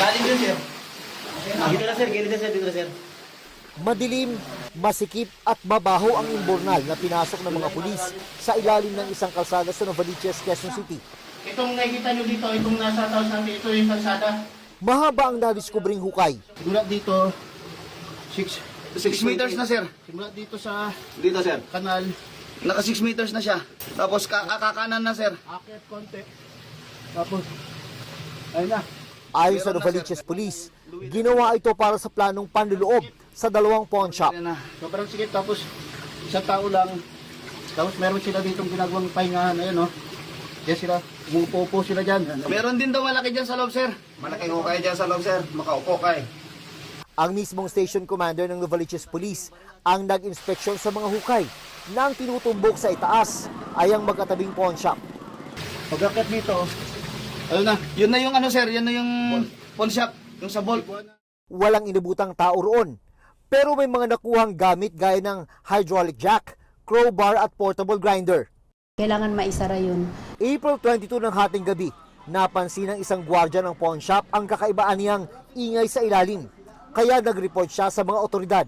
Galing yun, sir. Dito na, sir. Gilid na, sir. Dito na, sir. Madilim, masikip at mabaho ang imbornal na pinasok ng mga pulis sa ilalim ng isang kalsada sa Novaliches, Quezon City. Itong nakikita nyo dito, itong nasa taos natin, ito yung kalsada. Mahaba ang nadiskubring hukay. Simula dito, 6 meters na, sir. Simula dito sa Dito, sir. kanal. Naka 6 meters na siya. Tapos kakakanan na, sir. Akit konti. Tapos, ayun na. Ayon sa Novaliches Police, ginawa ito para sa planong panluloob sa dalawang pawn shop. Ayan na. Sobrang sikip, tapos isang tao lang. Tapos meron sila ditong ginagawang pahingahan. Ayun, no? Diyan sila, umupo sila dyan. Meron din daw malaki dyan sa loob, sir. Malaking hukay dyan sa loob, sir. Makaupo kay. Ang mismong station commander ng Novaliches Police ang nag-inspeksyon sa mga hukay na ang tinutumbok sa itaas ay ang magkatabing pawn shop. Pag-akit dito, ayun na. Yun na yung ano, sir. Yun na yung pawn shop. Yung sa bolt. Walang inabutang tao roon, pero may mga nakuhang gamit gaya ng hydraulic jack, crowbar at portable grinder. Kailangan maisara yun. April 22 ng hating gabi, napansin ng isang gwardiya ng pawn shop ang kakaibaan niyang ingay sa ilalim. Kaya nag-report siya sa mga otoridad.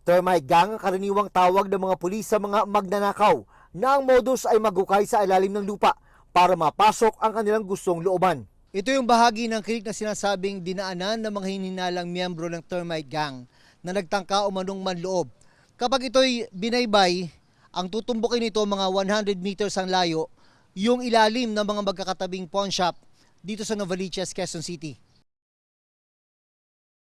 Termite gang ang karaniwang tawag ng mga pulis sa mga magnanakaw na ang modus ay magukay sa ilalim ng lupa para mapasok ang kanilang gustong looban. Ito yung bahagi ng kritik na sinasabing dinaanan ng mga hininalang miyembro ng termite gang na nagtangka o manong manloob. Kapag ito'y binaybay, ang tutumbukin nito mga 100 meters ang layo, yung ilalim ng mga magkakatabing pawn shop dito sa Novaliches, Quezon City.